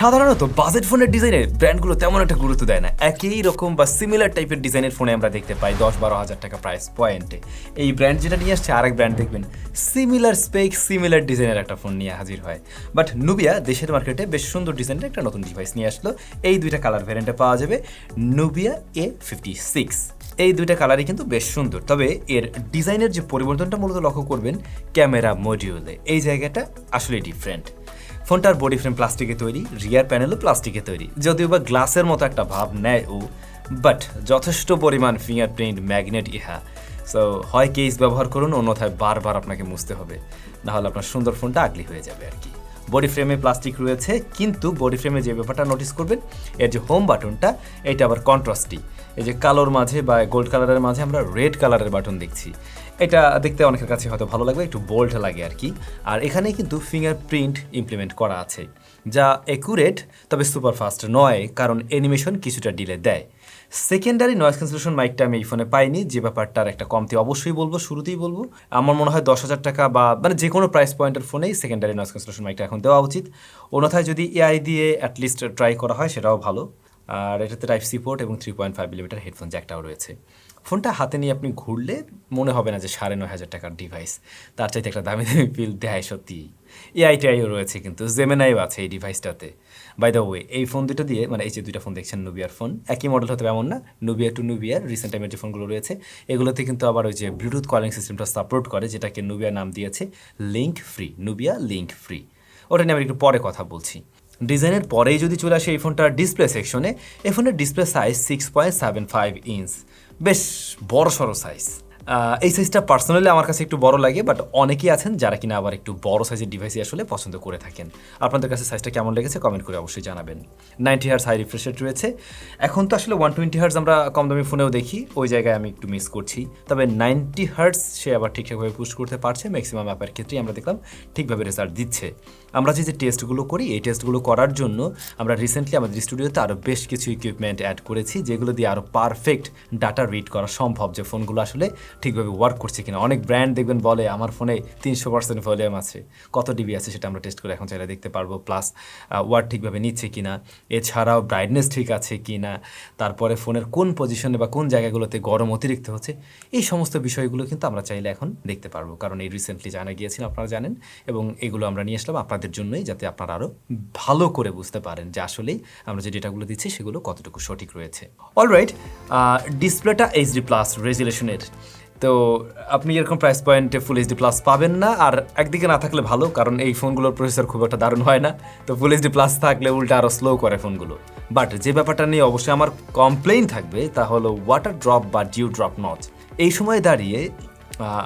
সাধারণত বাজেট ফোনের ডিজাইনের ব্র্যান্ডগুলো তেমন একটা গুরুত্ব দেয় না, একই রকম বা সিমিলার টাইপের ডিজাইনের ফোনে আমরা দেখতে পাই 10-12 হাজার টাকা প্রাইস পয়েন্টে। এই ব্র্যান্ড যেটা নিয়ে আসছে আরেক ব্র্যান্ড দেখবেন সিমিলার স্পেক সিমিলার ডিজাইনের একটা ফোন নিয়ে হাজির হয়। বাট নুবিয়া দেশের মার্কেটে বেশ সুন্দর ডিজাইনের একটা নতুন ডিভাইস নিয়ে আসলো। এই দুইটা কালার ভ্যারিয়েন্টে পাওয়া যাবে Nubia A56। এই দুইটা কালারই কিন্তু বেশ সুন্দর, তবে এর ডিজাইনের যে পরিবর্তনটা মূলত লক্ষ্য করবেন ক্যামেরা মডিউলে, এই জায়গাটা আসলে ডিফারেন্ট। ফোনটার বডি ফ্রেম প্লাস্টিকে তৈরি, রিয়ার প্যানেলও প্লাস্টিকে তৈরি, যদিও বা গ্লাসের মতো একটা ভাব নেয় বাট যথেষ্ট পরিমাণ ফিঙ্গারপ্রিন্ট ম্যাগনেট ইহা। সো হয় কেস ব্যবহার করুন, অন্যথায় বারবার আপনাকে মুছতে হবে, নাহলে আপনার সুন্দর ফোনটা আগলি হয়ে যাবে আর কি। বডি ফ্রেমে প্লাস্টিক রয়েছে, কিন্তু বডি ফ্রেমে যে ব্যাপারটা নোটিস করবেন এর যে হোম বাটনটা এটা আবার কন্ট্রাস্টি। এই যে কালোর মাঝে বা গোল্ড কালারের মাঝে আমরা রেড কালারের বাটন দেখছি, এটা দেখতে অনেকের কাছে হয়তো ভালো লাগবে, একটু বোল্ড লাগে আর কি। আর এখানে কিন্তু ফিঙ্গারপ্রিন্ট ইমপ্লিমেন্ট করা আছে, যা অ্যাকুরেট তবে সুপার ফাস্ট নয়, কারণ অ্যানিমেশন কিছুটা ডিলে দেয়। সেকেন্ডারি নয়েজ ক্যান্সেলেশন মাইকটা আমি এই ফোনে পাইনি, যে ব্যাপারটার একটা কমতি অবশ্যই বলবো, শুরুতেই বলবো। আমার মনে হয় 10,000 টাকা বা মানে যে কোনো প্রাইস পয়েন্টের ফোনেই সেকেন্ডারি নয়েজ ক্যান্সেলেশন মাইকটা এখন দেওয়া উচিত। অন্যথায় যদি এআই দিয়ে অ্যাটলিস্ট ট্রাই করা হয় সেটাও ভালো। আর এটাতে টাইপ-সি পোর্ট এবং 3.5 মিলিমিটার হেডফোন জ্যাকটাও রয়েছে। ফোনটা হাতে নিয়ে আপনি ঘুরলে মনে হবে না যে 9,500 টাকার ডিভাইস, তার চাইতে একটা দামি দামি ফিল দেয় সত্যি। এআইটিআইও রয়েছে, কিন্তু জেমিনাইও আছে এই ডিভাইসটাতে। বাই দ্য ওয়ে, এই ফোন দুটো দিয়ে মানে এই যে দুইটা ফোন দেখছেন নুবিয়ার ফোন, একই মডেল হতে এমন না। নুবিয়া টু নুবিয়ার রিসেন্ট টাইমের যে ফোনগুলো রয়েছে এগুলোতে কিন্তু আবার ওই যে ব্লুটুথ কলিং সিস্টেমটা সাপোর্ট করে, যেটাকে নুবিয়া নাম দিয়েছে link free, Nubia link free. ওটা নিয়ে আমি একটু পরে কথা বলছি। ডিজাইনের পরেই যদি চলে আসে এই ফোনটার ডিসপ্লে সেকশনে, এই ফোনের ডিসপ্লে সাইজ 6.75 ইঞ্চ, বেশ বড় সড়ো সাইজ। এই সাইজটা পার্সোনালি আমার কাছে একটু বড় লাগে, বাট অনেকেই আছেন যারা কিনা আবার একটু বড় সাইজের ডিভাইসই আসলে পছন্দ করে থাকেন। আপনাদের কাছে সাইজটা কেমন লেগেছে কমেন্ট করে অবশ্যই জানাবেন। 90 হার্টজ হাই রিফ্রেশ রেট রয়েছে। এখন তো আসলে 120 হার্টজ আমরা কম দামি ফোনেও দেখি, ওই জায়গায় আমি একটু মিস করছি। তবে 90 হার্টজ সে আবার ঠিকঠাকভাবে পুশ করতে পারছে, ম্যাক্সিমাম অ্যাপের ক্ষেত্রেই আমরা দেখলাম ঠিকভাবে রেজাল্ট দিচ্ছে। আমরা যে টেস্টগুলো করি এই টেস্টগুলো করার জন্য আমরা রিসেন্টলি আমাদের স্টুডিওতে আরও বেশ কিছু ইকুইপমেন্ট অ্যাড করেছি, যেগুলো দিয়ে আরও পারফেক্ট ডাটা রিড করা সম্ভব, যে ফোনগুলো আসলে ঠিকভাবে ওয়ার্ক করছে কিনা। অনেক ব্র্যান্ড দেখবেন বলে আমার ফোনে 300% ভলিউম আছে, কত ডিবি আছে সেটা আমরা টেস্ট করে এখন চাইলে দেখতে পারবো, প্লাস ওয়ার্ড ঠিকভাবে নিচ্ছে কিনা, এছাড়াও ব্রাইটনেস ঠিক আছে কিনা, তারপরে ফোনের কোন পজিশনে বা কোন জায়গাগুলোতে গরম অতিরিক্ত হচ্ছে, এই সমস্ত বিষয়গুলো কিন্তু আমরা চাইলে এখন দেখতে পারবো, কারণ এই রিসেন্টলি জানা গিয়েছিল, আপনারা জানেন, এবং এগুলো আমরা নিয়ে আসলাম আপনাদের জন্যই, যাতে আপনারা আরও ভালো করে বুঝতে পারেন যে আসলেই আমরা যে ডেটাগুলো দিচ্ছি সেগুলো কতটুকু সঠিক রয়েছে। অলরাইট, ডিসপ্লেটা এইচডি প্লাস রেজুলেশনের, তো আপনি এরকম প্রাইস পয়েন্টে ফুল এইচডি প্লাস পাবেন না। আর একদিকে না থাকলে ভালো, কারণ এই ফোনগুলোর প্রসেসর খুব একটা দারুণ হয় না, তো ফুল এইচডি প্লাস থাকলে উল্টা আরও স্লো করে ফোনগুলো। বাট যে ব্যাপারটা নিয়ে অবশ্যই আমার কমপ্লেইন থাকবে তা হলো ওয়াটার ড্রপ বা ডিউ ড্রপ নচ। এই সময় দাঁড়িয়ে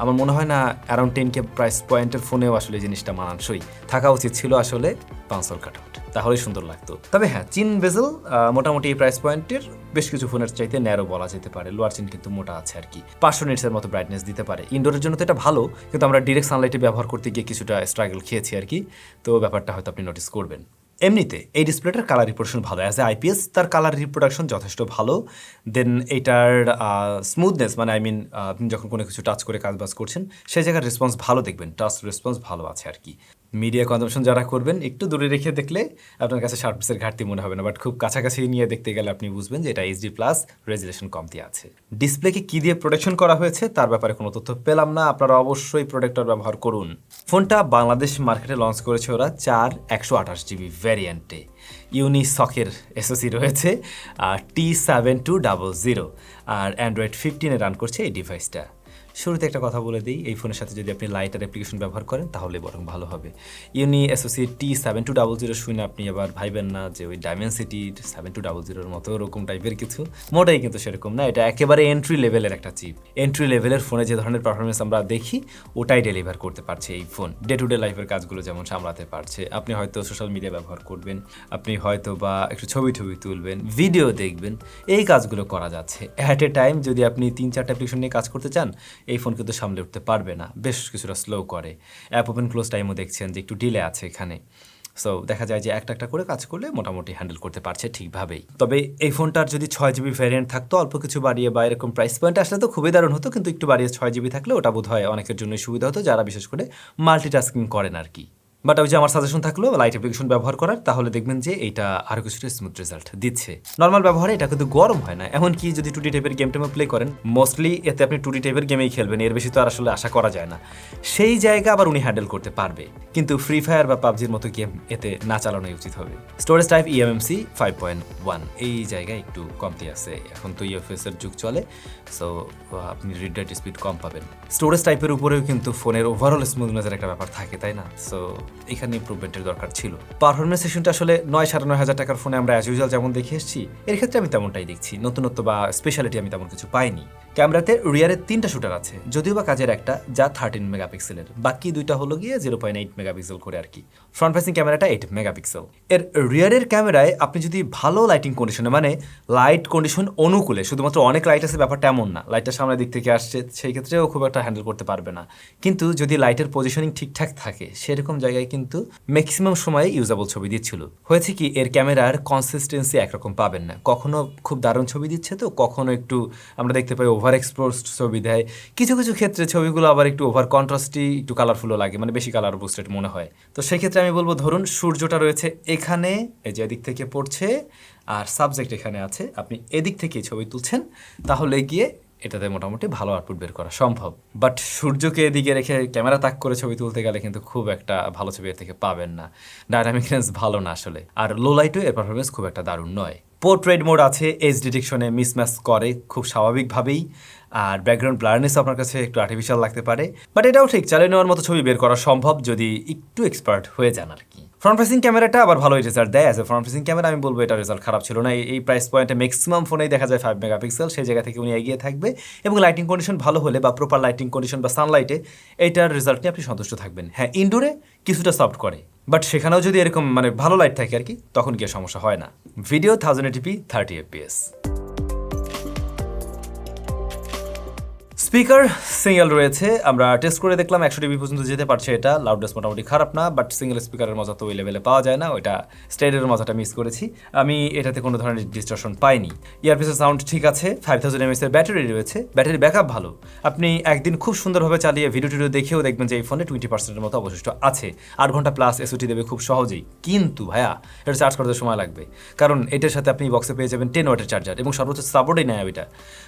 আমার মনে হয় না অ্যারাউন্ড 10K প্রাইস পয়েন্টের ফোনেও আসলে জিনিসটা মানানসই থাকা উচিত ছিল, আসলে পাঁচল কাট আউট, তাহলেই সুন্দর লাগতো। তবে হ্যাঁ, চিন বেজেল মোটামুটি এই প্রাইস পয়েন্টের বেশ কিছু ফোনের চাইতে ন্যারো বলা যেতে পারে, লোয়ার চিন কিন্তু মোটা আছে আর কি। 500 নিটসের মতো ব্রাইটনেস দিতে পারে। ইনডোরের জন্য তো এটা ভালো, কিন্তু আমরা ডিরেক্ট সানলাইটে ব্যবহার করতে গিয়ে কিছুটা স্ট্রাগল খেয়েছি আর কি, তো ব্যাপারটা হয়তো আপনি নোটিস করবেন। এমনিতে এই ডিসপ্লেটার কালার রিপ্রোডাকশন ভালো, অ্যাজ এ আইপিএস তার কালার রিপ্রোডাকশন যথেষ্ট ভালো। দেন এটার স্মুথনেস, মানে আই মিন আপনি যখন কোনো কিছু টাচ করে কাজবাজ করছেন সেই জায়গার রেসপন্স ভালো দেখবেন, টাচ রেসপন্স ভালো আছে আর কি। মিডিয়া কনজামশন যারা করবেন একটু দূরে রেখে দেখলে আপনার কাছে শার্পনেসের ঘাটতি মনে হবে না, বাট খুব কাছাকাছি নিয়ে দেখতে গেলে আপনি বুঝবেন যে এটা এইচডি প্লাস রেজুলেশন কমতি আছে। ডিসপ্লেকে কী দিয়ে প্রোটেকশন করা হয়েছে তার ব্যাপারে কোনো তথ্য পেলাম না, আপনারা অবশ্যই প্রোটেক্টর ব্যবহার করুন। ফোনটা বাংলাদেশ মার্কেটে লঞ্চ করেছে ওরা 4/128GB ভ্যারিয়েন্টে। ইউনিসকের এসওসি রয়েছে T7200, আর অ্যান্ড্রয়েড 15-এ রান করছে এই ডিভাইসটা। শুরুতে একটা কথা বলে দিই, এই ফোনের সাথে যদি আপনি লাইটার অ্যাপ্লিকেশন ব্যবহার করেন তাহলে বরং ভালো হবে। ইউনি অ্যাসোসিয়েট T7200 শুনে আপনি আবার ভাইবেন না যে ওই ডায়মেনসিটি 7200-র মতো ওরকম টাইপের কিছু, মোটাই কিন্তু সেরকম না। এটা একেবারে এন্ট্রি লেভেলের একটা চিপ। এন্ট্রি লেভেলের ফোনে যে ধরনের পারফরমেন্স আমরা দেখি ওটাই ডেলিভার করতে পারছে এই ফোন। ডে টু ডে লাইফের কাজগুলো যেমন সামলাতে পারছে, আপনি হয়তো সোশ্যাল মিডিয়া ব্যবহার করবেন, আপনি হয়তো বা একটু ছবি তুলবেন, ভিডিও দেখবেন, এই কাজগুলো করা যাচ্ছে অ্যাট এ টাইম। যদি আপনি 3-4টা অ্যাপ্লিকেশন নিয়ে কাজ করতে চান এই ফোন কিন্তু সামলে উঠতে পারবে না, বেশ কিছুটা স্লো করে। অ্যাপ ওপেন ক্লোজ টাইমও দেখছেন যে একটু ডিলে আছে এখানে। সো দেখা যায় যে একটা করে কাজ করলে মোটামুটি হ্যান্ডেল করতে পারছে ঠিকভাবেই। তবে এই ফোনটার যদি 6GB ভ্যারিয়েন্ট থাকতো অল্প কিছু বাড়িয়ে, বা এরকম প্রাইস পয়েন্ট আসলে তো খুবই দারুণ হতো, কিন্তু একটু বাড়িয়ে 6GB থাকলে ওটা বোধ হয় অনেকের জন্য সুবিধা হতো যারা বিশেষ করে মাল্টিটাস্কিং করেন আর কি। বাট ওই যে আমার সাজেশন থাকলো লাইট অ্যাপ্লিকেশন ব্যবহার করার, তাহলে দেখবেন যে এইটা আরও কিছুটা স্মুথ রেজাল্ট দিচ্ছে। নর্মাল ব্যবহারে এটা কিন্তু গরম হয় না, এমনকি যদি 2D টাইপের গেম টেমে প্লে করেন, মোস্টলি এতে আপনি 2D টাইপের গেমেই খেলবেন, এর বেশি তো আর আসলে আশা করা যায় না। সেই জায়গা আবার উনি হ্যান্ডেল করতে পারবে, কিন্তু ফ্রি ফায়ার বা পাবজির মতো গেম এতে না চালানোই উচিত হবে। স্টোরেজ টাইপ eMMC 5.1, এই জায়গায় একটু কমতি আছে। এখন তো ইউএফএস এর যুগ চলে, সো আপনি রিড রাইট স্পিড কম পাবেন। স্টোরেজ টাইপের উপরেও কিন্তু ফোনের ওভারঅল স্মুথনেসের একটা ব্যাপার থাকে, তাই না? সো এখানে ইমপ্রুভমেন্টের দরকার ছিল। পারফরমেন্স সেশনটা আসলে 9-9.5 টাকার ফোনে আমরা অ্যাজ ইউজুয়াল যেমন দেখে এসেছি, এর ক্ষেত্রে আমি তেমনটাই দেখছি। নতুনত্ব বা স্পেশালিটি আমি তেমন কিছু পাইনি। ক্যামেরাতে রিয়ারের 3টা শুটার আছে, যদিও বা কাজের একটা যা 13 মেগাপিক্সেলের, বাকি 2টা হলো গিয়ে 0.8 মেগাপিক্সেল করে আর কি। ফ্রন্ট ফেসিং ক্যামেরাটা 8 মেগাপিক্সেল। এর রিয়ারের ক্যামেরায় আপনি যদি ভালো লাইটিং কন্ডিশনে, মানে লাইট কন্ডিশন অনুকূলে, শুধুমাত্র অনেক লাইট আছে ব্যাপারটা এমন না, লাইটটা সামনের দিক থেকে আসছে সেই ক্ষেত্রেও খুব একটা হ্যান্ডেল করতে পারবে না, কিন্তু যদি লাইটের পজিশনিং ঠিকঠাক থাকে সেরকম জায়গায় কিন্তু ম্যাক্সিমাম সময় ইউজাবল ছবি দিচ্ছিল। হয়েছে কি, এর ক্যামেরার কনসিস্টেন্সি একরকম পাবেন না, কখনো খুব দারুণ ছবি দিচ্ছে তো কখনো একটু আমরা দেখতে পাই ওভার এক্সপোজড ছবি দেয়, কিছু কিছু ক্ষেত্রে ছবিগুলো আবার একটু ওভার কন্ট্রাস্টই একটু কালারফুলও লাগে, মানে বেশি কালার বুস্টেড মনে হয়। তো সেক্ষেত্রে আমি বলবো, ধরুন সূর্যটা রয়েছে এখানে, এই যে এদিক থেকে পড়ছে আর সাবজেক্ট এখানে আছে, আপনি এদিক থেকে ছবি তুলছেন, তাহলে গিয়ে এটাতে মোটামুটি ভালো আউটপুট বের করা সম্ভব। বাট সূর্যকে এদিকে রেখে ক্যামেরা তাক করে ছবি তুলতে গেলে কিন্তু খুব একটা ভালো ছবি এর থেকে পাবেন না, ডায়নামিক রেঞ্জ ভালো না আসলে, আর লো লাইটও এর পারফরমেন্স খুব একটা দারুণ নয়। পোর্ট্রেট মোড আছে, এজ ডিটেকশনে মিসম্যাচ করে খুব স্বাভাবিকভাবেই, আর ব্যাকগ্রাউন্ড ব্লারনেস আপনার কাছে একটু আর্টিফিশিয়াল লাগতে পারে, বাট এটাও ঠিক চালিয়ে নেওয়ার মতো ছবি বের করা সম্ভব যদি একটু এক্সপার্ট হয়ে যান আর কি। ফ্রন্ট ফেসিং ক্যামেরাটা আবার ভালোই রেজাল্ট দেয়। As a front facing camera আমি বলবো এটা রেজাল্ট খারাপ ছিল না। এই প্রাইস পয়েন্টে ম্যাক্সিমাম ফোনেই দেখা যায় 5 মেগাপিক্সেল, সেই জায়গা থেকে উনি এগিয়ে থাকবে, এবং লাইটিং কন্ডিশন ভালো হলে বা প্রপার লাইটিং কন্ডিশন বা সানলাইটে এইটার রেজাল্ট নিয়ে আপনি সন্তুষ্ট থাকবেন। হ্যাঁ, ইনডোরে কিছুটা সফট করে, বাট সেখানেও যদি এরকম মানে ভালো লাইট থাকে আর কি, তখন গিয়ে সমস্যা হয় না। Video 1080p 30 fps। Speaker single রয়েছে, আমরা টেস্ট করে দেখলাম 100 dB পর্যন্ত যেতে পারছে এটা, লাউডনেস মোটামুটি খারাপ না, বাট সিঙ্গেল স্পিকারের মজা তো ওই লেভেলে পাওয়া যায় না, ওইটা স্টেডের মজাটা মিস করেছি আমি। এটাতে কোনো ধরনের ডিস্টরশন পাইনি। ইয়ারপিসের সাউন্ড ঠিক আছে, 5000 mAh এর ব্যাটারি রয়েছে, ব্যাটারি ব্যাকআপ ভালো, আপনি একদিন খুব সুন্দরভাবে চালিয়ে ভিডিও টিডিও দেখেও দেখবেন যে এই ফোনে 20%-এর মতো অবশিষ্ট আছে। 8 ঘন্টা প্লাস এসওটি দেবে খুব সহজেই, কিন্তু ভাইয়া এটা চার্জ করতে সময় লাগবে, কারণ এটার সাথে আপনি বক্সে পেয়ে যাবেন 10 ওয়াটের চার্জার, এবং সর্বোচ্চ সাপোর্টই নেয় ওইটা।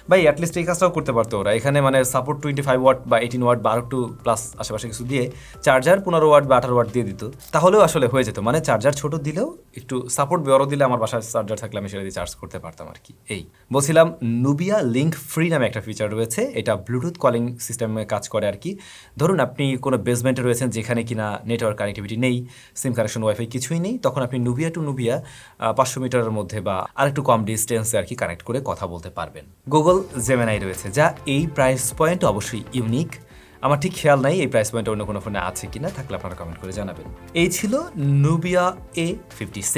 ভাই অ্যাটলিস্ট এই কাজটাও করতে পারতো ওরা, এখানে মানে সাপোর্ট 25 ওয়াট বা 18 ওয়াট বা একটু প্লাস আশেপাশে কিছু দিয়ে চার্জার 15 ওয়াট বা 18 ওয়াট দিয়ে দিত, তাহলেও আসলে হয়ে যেত। মানে চার্জার ছোট দিলেও একটু সাপোর্ট বড় দিলে আমার বাসায় চার্জার থাকলে আমি সেটা দিয়ে চার্জ করতে পারতাম আর কি। এই বলছিলাম, নুবিয়া লিঙ্ক ফ্রি নামে একটা ফিচার রয়েছে, এটা ব্লুটুথ কলিং সিস্টেমে কাজ করে আর কি। ধরুন আপনি কোনো বেসমেন্টে রয়েছেন যেখানে কিনা নেটওয়ার্ক কানেক্টিভিটি নেই, সিম কানেকশন, ওয়াইফাই কিছুই নেই, তখন আপনি নুবিয়া টু নুবিয়া 500 মিটারের মধ্যে বা আরেকটু কম ডিস্টেন্সে আর কি কানেক্ট করে কথা বলতে পারবেন। গুগল জেমিনাই রয়েছে, যা এই প্রাইস পয়েন্ট অবশ্যই ইউনিক। আমার ঠিক খেয়াল নাই এই প্রাইস পয়েন্টে অন্য কোনো ফোনে আছে কিনা, থাকলে আপনারা কমেন্ট করে জানাবেন। এই ছিল নুবিয়া A56।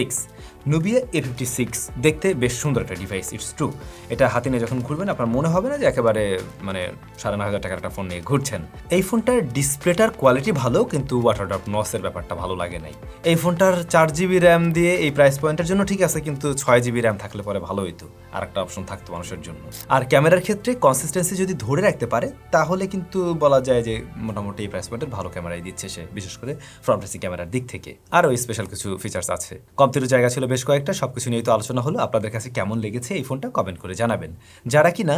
নুবিয়া A56 দেখতে বেশ সুন্দর একটা ডিভাইস, ইটস ট্রু। এটা হাতে নিয়ে যখন ঘুরবেন আপনার মনে হবে না যে একেবারে মানে 9,500 টাকার একটা ফোন নিয়ে ঘুরছেন। এই ফোনটার ডিসপ্লেটার কোয়ালিটি ভালো, কিন্তু ওয়াটার ড্রপ নসের ব্যাপারটা ভালো লাগে নাই। এই ফোনটার 4GB র্যাম দিয়ে এই প্রাইস পয়েন্টের জন্য ঠিক আছে, কিন্তু 6GB র্যাম থাকলে পরে ভালো হইতো, আর একটা অপশন থাকতো মানুষের জন্য। আর ক্যামেরার ক্ষেত্রে কনসিস্টেন্সি যদি ধরে রাখতে পারে, তাহলে কিন্তু বলা যায় যে মোটামুটি এই প্রাইস পয়েন্টের ভালো ক্যামেরাই দিচ্ছে সে, বিশেষ করে ফ্রন্ট ফেসিং ক্যামেরার দিক থেকে। আরও স্পেশাল কিছু ফিচার্স আছে, কমতির জায়গা ছিল বেশ কয়েকটা, সবকিছু নিয়ে তো আলোচনা হলো। আপনাদের কাছে কেমন লেগেছে এই ফোনটা কমেন্ট করে জানাবেন। যারা কিনা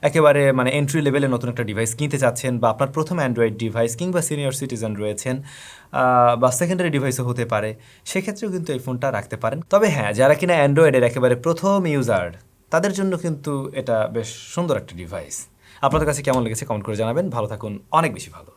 একেবারে মানে এন্ট্রি লেভেলে নতুন একটা ডিভাইস কিনতে চাচ্ছেন, বা আপনার প্রথম অ্যান্ড্রয়েড ডিভাইস, কিংবা সিনিয়র সিটিজেন রয়েছেন, বা সেকেন্ডারি ডিভাইসও হতে পারে, সেক্ষেত্রেও কিন্তু এই ফোনটা রাখতে পারেন। তবে হ্যাঁ, যারা কিনা অ্যান্ড্রয়েডের একেবারে প্রথম ইউজার, তাদের জন্য কিন্তু এটা বেশ সুন্দর একটা ডিভাইস। আপনাদের কাছে কেমন লেগেছে কমেন্ট করে জানাবেন। ভালো থাকুন, অনেক বেশি ভালো।